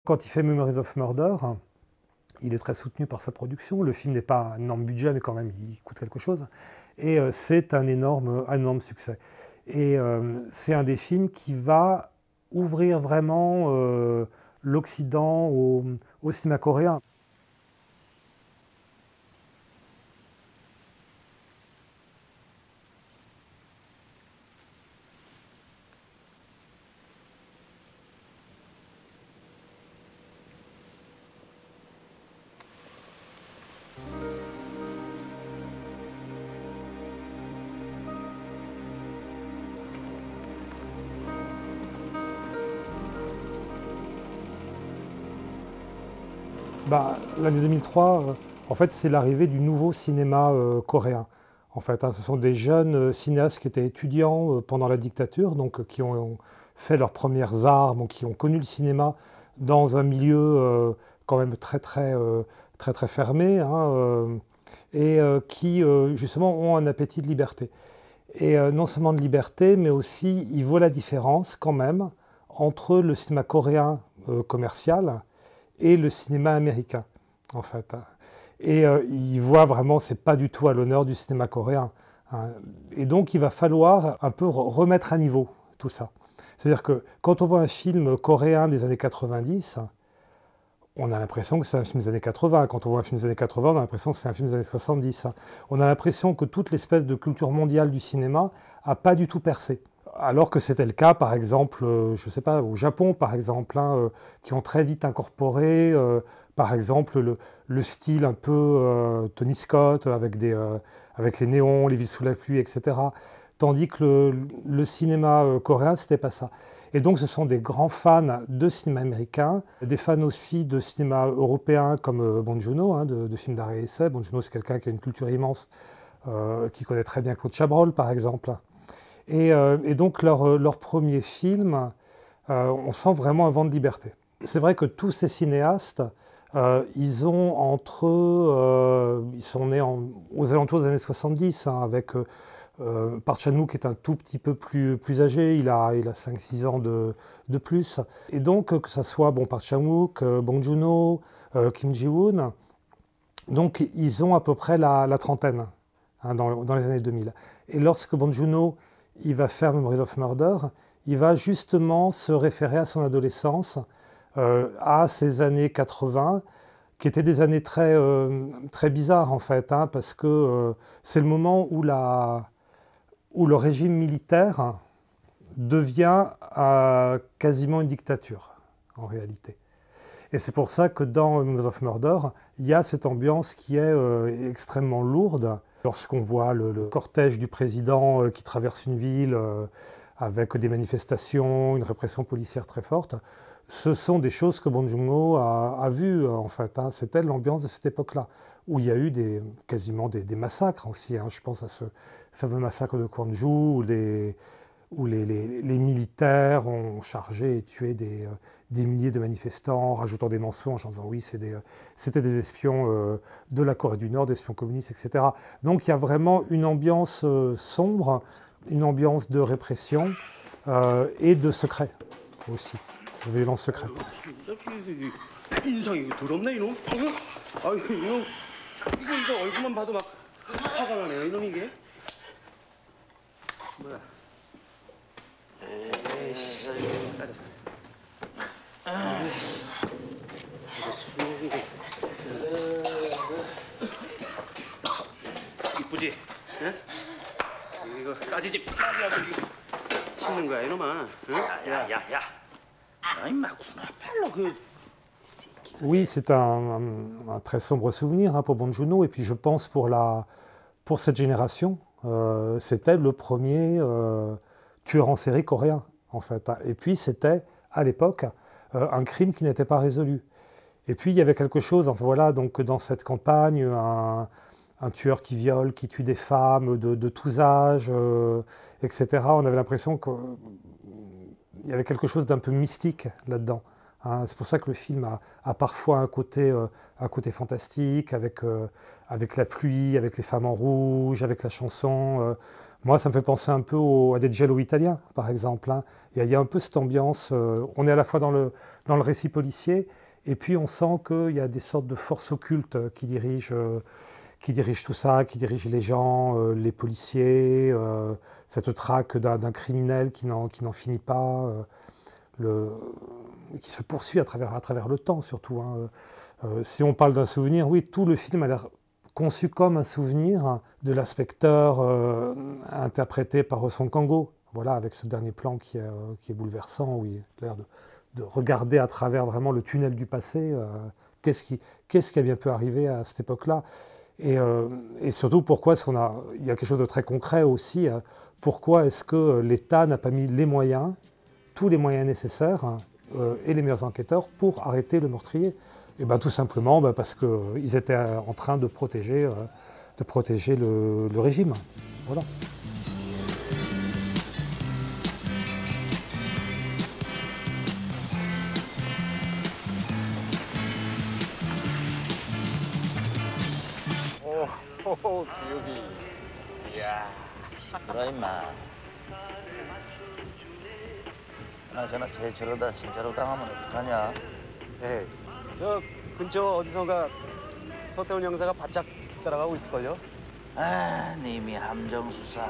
Quand il fait Memories of Murder, il est très soutenu par sa production. Le film n'est pas un énorme budget, mais quand même, il coûte quelque chose. Et c'est un énorme succès. Et c'est un des films qui va ouvrir vraiment l'Occident au cinéma coréen. L'année 2003, en fait, c'est l'arrivée du nouveau cinéma coréen. En fait, ce sont des jeunes cinéastes qui étaient étudiants pendant la dictature, donc qui ont fait leurs premières armes, ou qui ont connu le cinéma dans un milieu quand même très fermé, hein, et qui justement ont un appétit de liberté. Et non seulement de liberté, mais aussi ils voient la différence quand même entre le cinéma coréen commercial et le cinéma américain, en fait. Et il voit vraiment, c'est pas du tout à l'honneur du cinéma coréen, hein. Et donc il va falloir un peu remettre à niveau tout ça. C'est-à-dire que quand on voit un film coréen des années 90, on a l'impression que c'est un film des années 80. Quand on voit un film des années 80, on a l'impression que c'est un film des années 70. On a l'impression que toute l'espèce de culture mondiale du cinéma n'a pas du tout percé. Alors que c'était le cas, par exemple, je ne sais pas, au Japon, par exemple, hein, qui ont très vite incorporé, par exemple, le style un peu Tony Scott, avec les néons, les villes sous la pluie, etc. Tandis que le cinéma coréen, c'était pas ça. Et donc, ce sont des grands fans de cinéma américain, des fans aussi de cinéma européen comme Bong Joon-ho, hein, de films d'art et essai. Bong Joon-ho, c'est quelqu'un qui a une culture immense, qui connaît très bien Claude Chabrol, par exemple. Et donc, leur premier film, on sent vraiment un vent de liberté. C'est vrai que tous ces cinéastes, ils ont entre eux, ils sont nés aux alentours des années 70, hein, avec Park Chan-wook qui est un tout petit peu plus âgé, il a 5-6 ans de plus. Et donc, que ce soit Park Chan-wook, Bong Joon-ho, Kim Ji-woon, donc ils ont à peu près la trentaine, hein, dans les années 2000. Et lorsque Bong Joon-ho il va faire Memories of Murder, il va justement se référer à son adolescence, à ses années 80, qui étaient des années très bizarres en fait, hein, parce que c'est le moment où le régime militaire devient quasiment une dictature, en réalité. Et c'est pour ça que dans Memories of Murder, il y a cette ambiance qui est extrêmement lourde. Lorsqu'on voit le cortège du président qui traverse une ville avec des manifestations, une répression policière très forte, ce sont des choses que Bong Joon-ho a vues, en fait, hein. C'était l'ambiance de cette époque-là, où il y a eu quasiment des massacres aussi, hein. Je pense à ce fameux massacre de Gwangju, où les militaires ont chargé et tué des milliers de manifestants, en rajoutant des mensonges, en disant oui, c'était des espions de la Corée du Nord, des espions communistes, etc. Donc il y a vraiment une ambiance sombre, une ambiance de répression et de secret aussi, de violence secrète. 인상이 더럽네 이놈. 아 이놈 이거 얼굴만 봐도 막 화가 나네요 이놈 이게. 뭐야? 에이씨, 빠졌어. 이거 수육이 이쁘지? 응? 이거 까지지 말라고 이거 치는 거야 이놈아. 응? 야야야. 아 임마 구나 팔로 그. Oui, c'est un très sombre souvenir, hein, pour Bong Joon-ho, et puis je pense pour cette génération, c'était le premier tueur en série coréen, en fait, hein. Et puis c'était, à l'époque, un crime qui n'était pas résolu. Et puis il y avait quelque chose, enfin voilà, donc dans cette campagne, un tueur qui viole, qui tue des femmes de tous âges, etc. On avait l'impression qu'il y avait quelque chose d'un peu mystique là-dedans, hein. C'est pour ça que le film a parfois un côté fantastique, avec la pluie, avec les femmes en rouge, avec la chanson. Moi, ça me fait penser un peu à des giallo italiens, par exemple, hein. Il y a un peu cette ambiance, on est à la fois dans le récit policier, et puis on sent qu'il y a des sortes de forces occultes qui dirigent tout ça, qui dirigent les gens, les policiers, cette traque d'un criminel qui n'en finit pas, le, qui se poursuit à travers le temps surtout, hein. Si on parle d'un souvenir, oui, tout le film a l'air conçu comme un souvenir de l'inspecteur interprété par Song Kang-ho, voilà, avec ce dernier plan qui est bouleversant, où il a l'air de regarder à travers vraiment le tunnel du passé, qu'est-ce qui a bien pu arriver à cette époque-là, et surtout pourquoi est-ce il y a quelque chose de très concret aussi, pourquoi est-ce que l'État n'a pas mis les moyens, tous les moyens nécessaires, et les meilleurs enquêteurs pour arrêter le meurtrier. Et ben, tout simplement parce qu'ils étaient en train de protéger le régime. Voilà. 오, 교육이. 이야. 시끄러 임마. 그나저나 쟤 저러다 진짜로 당하면 어떡하냐? 네, 저 근처 어디선가 서태훈 형사가 바짝 따라가고 있을걸요? 아, 님이 함정수사.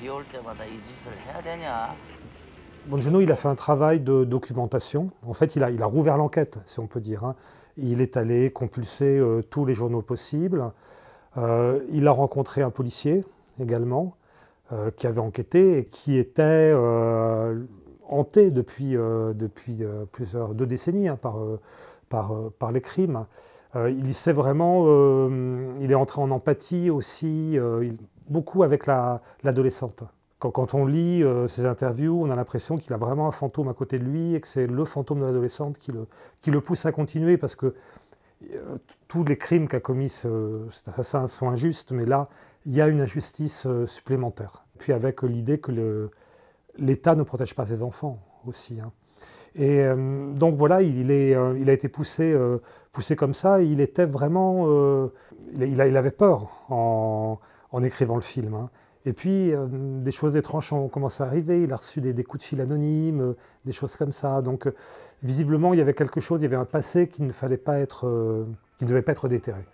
비 올 때마다 이 짓을 해야 되냐? Bong Joon-ho, il a fait un travail de documentation. En fait, il a rouvert l'enquête, si on peut dire, hein. Il est allé compulser tous les journaux possibles. Il a rencontré un policier également, qui avait enquêté et qui était hanté depuis 2 décennies, hein, par les crimes. Il s'est vraiment, il est entré en empathie aussi, beaucoup avec l'adolescente. Quand on lit ses interviews, on a l'impression qu'il a vraiment un fantôme à côté de lui et que c'est le fantôme de l'adolescente qui le pousse à continuer, parce que tous les crimes qu'a commis cet assassin sont injustes, mais là, il y a une injustice supplémentaire. Puis avec l'idée que l'État ne protège pas ses enfants aussi, hein. Et donc voilà, il a été poussé comme ça. Il était vraiment, il avait peur en écrivant le film, hein. Et puis des choses étranges ont commencé à arriver. Il a reçu des coups de fil anonymes, des choses comme ça. Donc visiblement, il y avait quelque chose, il y avait un passé qui ne devait pas être déterré.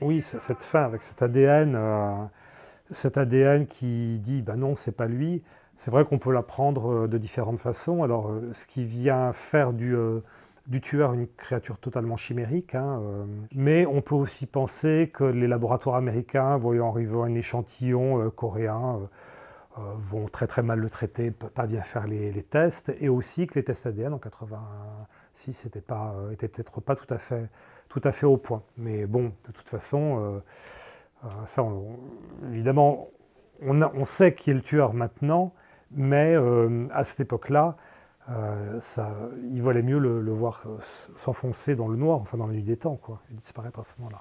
Oui, cette fin avec cet ADN qui dit bah non, c'est pas lui. C'est vrai qu'on peut l'apprendre de différentes façons. Alors, ce qui vient faire du tueur une créature totalement chimérique, hein, mais on peut aussi penser que les laboratoires américains, voyant arriver un échantillon coréen, vont très très mal le traiter, pas bien faire les tests, et aussi que les tests ADN en 86 étaient peut-être pas tout à fait au point. Mais bon, de toute façon, ça, évidemment, on sait qui est le tueur maintenant, mais à cette époque-là, il valait mieux le voir s'enfoncer dans le noir, enfin dans la nuit des temps, quoi, et disparaître à ce moment-là.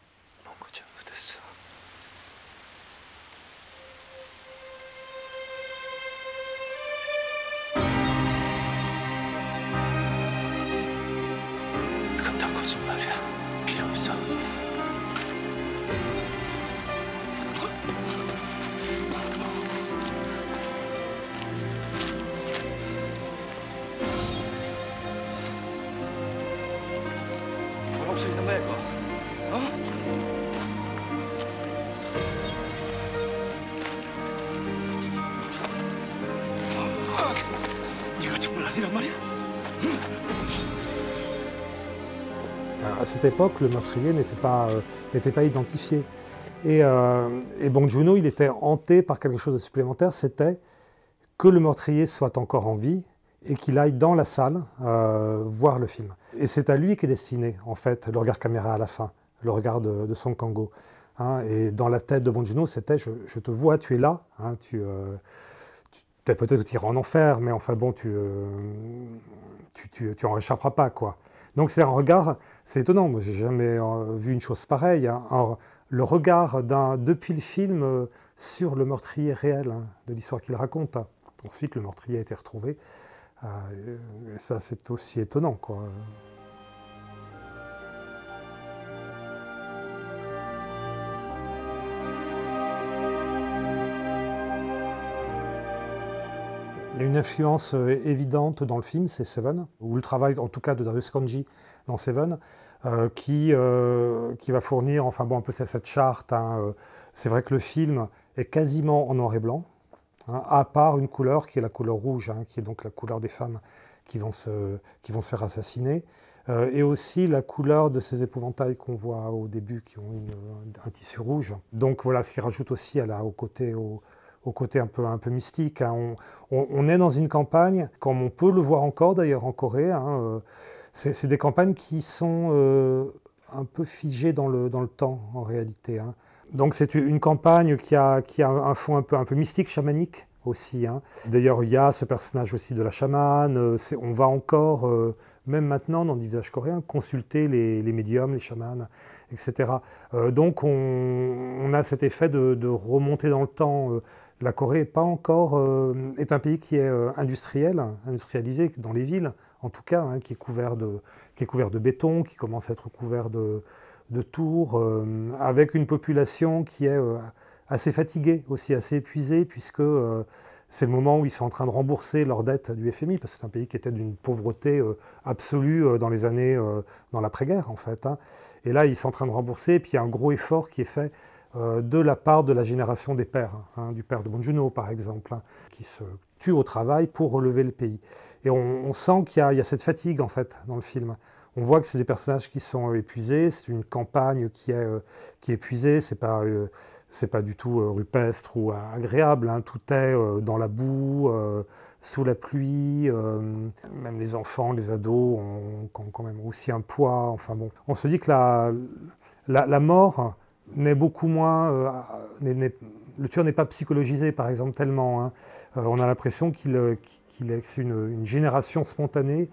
그건 다 거짓말이야. 필요 없어. 혹시 있는 거야 이거? 어? 네가 정말 아니란 말이야? À cette époque, le meurtrier n'était pas identifié. Et Bong Joon-ho, il était hanté par quelque chose de supplémentaire, c'était que le meurtrier soit encore en vie et qu'il aille dans la salle voir le film. Et c'est à lui qu'est destiné, en fait, le regard caméra à la fin, le regard de Song Kang-ho, hein. Et dans la tête de Bong Joon-ho, c'était je te vois, tu es là, hein, peut-être que tu iras en enfer, mais enfin bon, tu en réchapperas pas, quoi. Donc c'est un regard, c'est étonnant, moi j'ai jamais vu une chose pareille, hein. Le regard depuis le film sur le meurtrier réel, hein, de l'histoire qu'il raconte. Ensuite le meurtrier a été retrouvé, et ça c'est aussi étonnant, quoi. Il y a une influence évidente dans le film, c'est Seven, ou le travail en tout cas de Darius Khondji dans Seven, qui va fournir enfin, bon, un peu cette charte, hein. C'est vrai que le film est quasiment en noir et blanc, hein, à part une couleur qui est la couleur rouge, hein, qui est donc la couleur des femmes qui vont se faire assassiner, et aussi la couleur de ces épouvantails qu'on voit au début, qui ont un tissu rouge. Donc voilà, ce qui rajoute aussi au côté un peu mystique, hein. On est dans une campagne, comme on peut le voir encore d'ailleurs en Corée, hein, c'est des campagnes qui sont un peu figées dans le temps en réalité, hein. Donc c'est une campagne qui a un fond un peu mystique, chamanique aussi, hein. D'ailleurs il y a ce personnage aussi de la chamane, on va encore, même maintenant dans le village coréen, consulter les médiums, les chamans, etc. Donc on a cet effet de remonter dans le temps. La Corée est un pays qui est industrialisé dans les villes, en tout cas, hein, qui est couvert de béton, qui commence à être couvert de tours, avec une population qui est assez fatiguée, aussi assez épuisée, puisque c'est le moment où ils sont en train de rembourser leurs dettes du FMI, parce que c'est un pays qui était d'une pauvreté absolue dans les années, dans l'après-guerre en fait, hein. Et là, ils sont en train de rembourser, et puis il y a un gros effort qui est fait de la part de la génération des pères, hein, du père de Bong Joon-ho par exemple, hein, qui se tue au travail pour relever le pays. Et on sent qu'il y a cette fatigue en fait dans le film. On voit que c'est des personnages qui sont épuisés, c'est une campagne qui est épuisée, c'est pas du tout rupestre ou agréable, hein. Tout est dans la boue, sous la pluie, même les enfants, les ados ont quand même aussi un poids. Enfin bon, on se dit que la mort n'est beaucoup moins, le tueur n'est pas psychologisé par exemple tellement, hein. On a l'impression c'est une génération spontanée,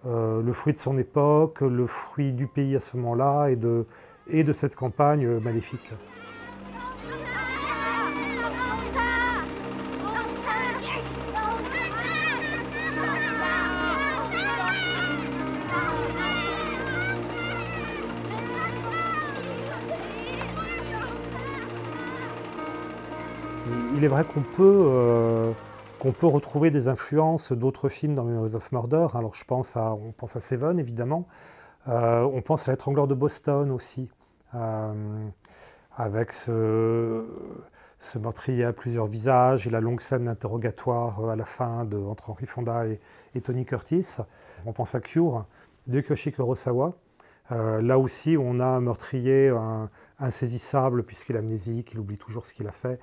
le fruit de son époque, le fruit du pays à ce moment-là et de cette campagne maléfique. Il est vrai qu'on peut retrouver des influences d'autres films dans Memories of Murder. Alors on pense à Seven évidemment, on pense à L'étrangleur de Boston aussi, avec ce meurtrier à plusieurs visages et la longue scène d'interrogatoire à la fin entre Henry Fonda et Tony Curtis. On pense à Cure de Kiyoshi Kurosawa. Là aussi, on a un meurtrier insaisissable puisqu'il est amnésique, il oublie toujours ce qu'il a fait.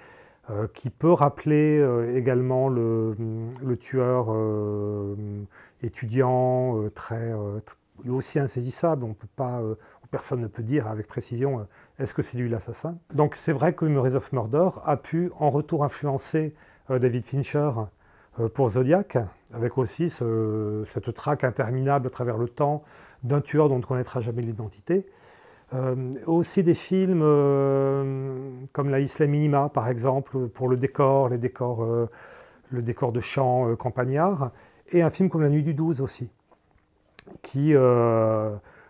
Qui peut rappeler également le tueur étudiant, lui aussi insaisissable. On peut pas, personne ne peut dire avec précision est-ce que c'est lui l'assassin. Donc c'est vrai que Memories of Murder a pu en retour influencer David Fincher pour Zodiac, avec aussi cette traque interminable à travers le temps d'un tueur dont on ne connaîtra jamais l'identité. Aussi des films comme La Isla Minima, par exemple, pour le décor de champs campagnards, et un film comme La Nuit du 12 aussi, qui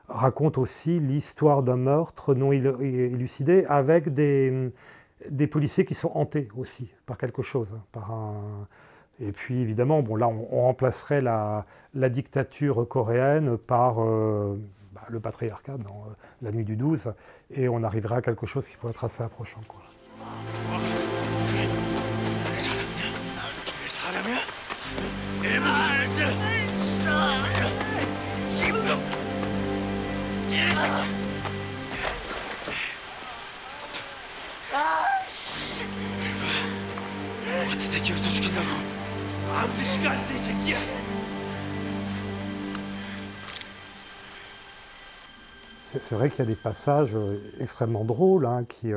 raconte aussi l'histoire d'un meurtre non élucidé, avec des policiers qui sont hantés aussi par quelque chose, Et puis évidemment, bon, là on remplacerait la dictature coréenne par le patriarcat dans La Nuit du 12, et on arriverait à quelque chose qui pourrait être assez approchant, quoi. C'est vrai qu'il y a des passages extrêmement drôles, hein, qui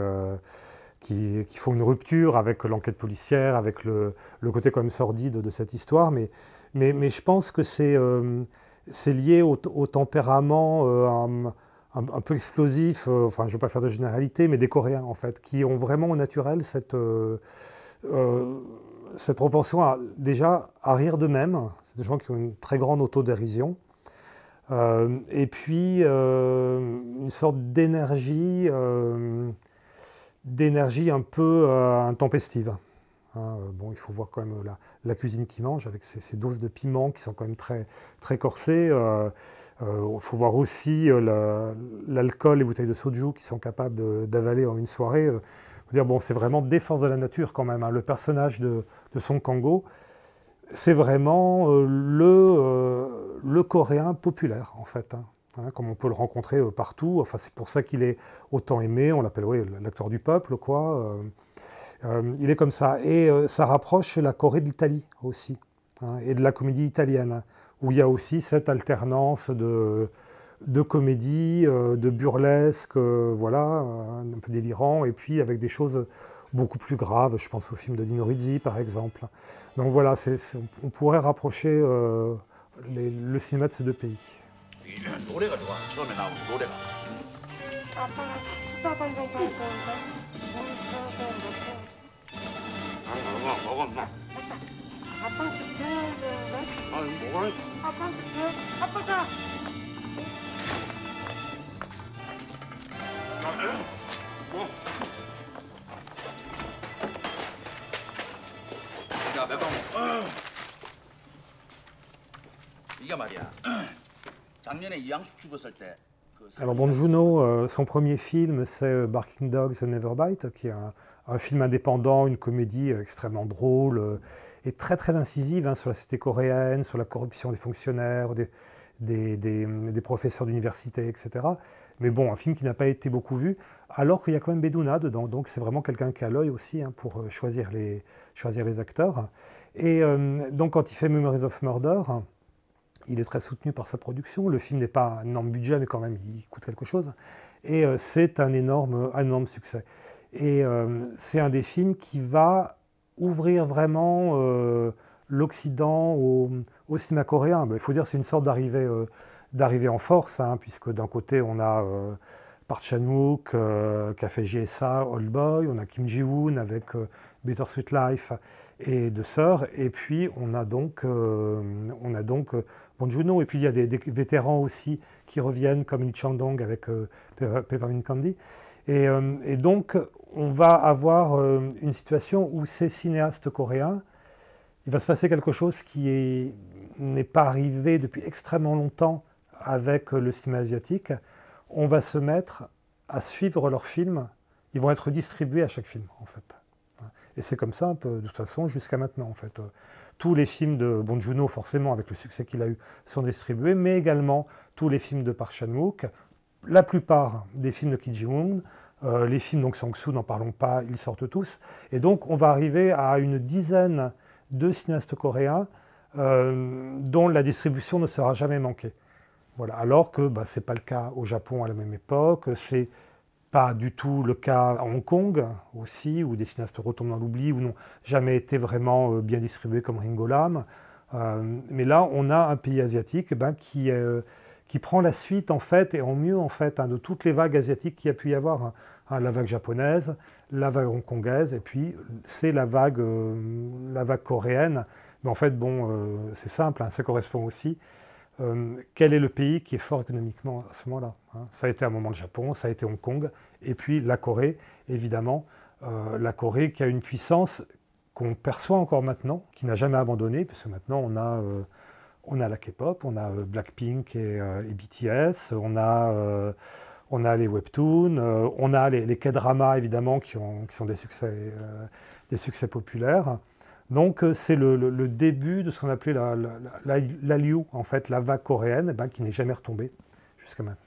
font une rupture avec l'enquête policière, avec le côté quand même sordide de cette histoire, mais je pense que c'est lié au tempérament un peu explosif, enfin je ne veux pas faire de généralité, mais des Coréens en fait, qui ont vraiment au naturel cette propension déjà à rire d'eux-mêmes. C'est des gens qui ont une très grande autodérision. Et puis une sorte d'énergie un peu intempestive. Hein, bon, il faut voir quand même la cuisine qu'ils mangent avec ces doses de piment qui sont quand même très, très corsées. Il faut voir aussi l'alcool, les bouteilles de soju qui sont capables d'avaler en une soirée. Dire, bon, c'est vraiment des forces de la nature quand même. Hein. Le personnage de Song Kang-ho, c'est vraiment le Coréen populaire en fait. Hein, comme on peut le rencontrer partout. Enfin, c'est pour ça qu'il est autant aimé. On l'appelle l'acteur du peuple, quoi. Il est comme ça. Et ça rapproche la Corée de l'Italie aussi, hein, et de la comédie italienne, où il y a aussi cette alternance de comédie, de burlesque, voilà, un peu délirant, et puis avec des choses beaucoup plus graves. Je pense au film de Nino Rizzi, par exemple. Donc voilà, on pourrait rapprocher le cinéma de ces deux pays. 노래가 좋아. 처음에 나오는 노래가. 아빠가 수사관 좀 가야 되는데 뭘 써서 먹고 먹어, 엄마. 아빠한테 줘야 되는데 아, 뭐가? 아빠한테 줘 아빠가 야, 매방. 이게 말이야. 작년에 이양숙 죽었을 때. Alors Bong Joon-ho, son premier film, c'est Barking Dogs and Never Bite, qui est un film indépendant, une comédie extrêmement drôle et très très incisive hein, sur la société coréenne, sur la corruption des fonctionnaires, des professeurs d'université, etc. Mais bon, un film qui n'a pas été beaucoup vu, alors qu'il y a quand même Beduna dedans, donc c'est vraiment quelqu'un qui a l'œil aussi hein, pour choisir les acteurs. Et donc quand il fait Memories of Murder, il est très soutenu par sa production. Le film n'est pas un énorme budget, mais quand même, il coûte quelque chose. Et c'est un énorme succès. Et c'est un des films qui va ouvrir vraiment l'Occident au cinéma coréen. Il faut dire que c'est une sorte d'arrivée en force, hein, puisque d'un côté, on a Park Chan-wook qui a fait JSA, Old Boy, on a Kim Ji-woon avec Better Sweet Life et Deux Sœurs, et puis on a donc Bong Joon-ho, et puis il y a des vétérans aussi qui reviennent, comme Lee Chang-dong avec Peppermint Candy. Et donc, on va avoir une situation où ces cinéastes coréens, il va se passer quelque chose qui n'est pas arrivé depuis extrêmement longtemps avec le cinéma asiatique. On va se mettre à suivre leurs films. Ils vont être distribués à chaque film, en fait. Et c'est comme ça, un peu, de toute façon, jusqu'à maintenant, en fait. Tous les films de Bong Joon-ho, forcément, avec le succès qu'il a eu, sont distribués, mais également tous les films de Park Chan-wook, la plupart des films de Kim Ji-woon, les films donc Sang-soo, n'en parlons pas, ils sortent tous. Et donc, on va arriver à une dizaine de cinéastes coréens dont la distribution ne sera jamais manquée. Voilà. Alors que ce n'est pas le cas au Japon à la même époque, c'est pas du tout le cas à Hong Kong aussi, où des cinéastes retombent dans l'oubli, ou n'ont jamais été vraiment bien distribués comme Ringo Lam. Mais là, on a un pays asiatique qui prend la suite, en fait, et en mieux, en fait, de toutes les vagues asiatiques qu'il y a pu y avoir. La vague japonaise, la vague hongkongaise, et puis c'est la vague coréenne. Mais en fait, bon, c'est simple, ça correspond aussi. Quel est le pays qui est fort économiquement à ce moment-là hein. Ça a été un moment le Japon, ça a été Hong Kong, et puis la Corée, évidemment. La Corée qui a une puissance qu'on perçoit encore maintenant, qui n'a jamais abandonné, parce que maintenant on a la K-pop, on a Blackpink et BTS, on a les webtoons, on a les K-dramas évidemment qui sont des succès populaires. Donc c'est le début de ce qu'on appelait l'Hallyu, en fait, la vague coréenne, qui n'est jamais retombée jusqu'à maintenant.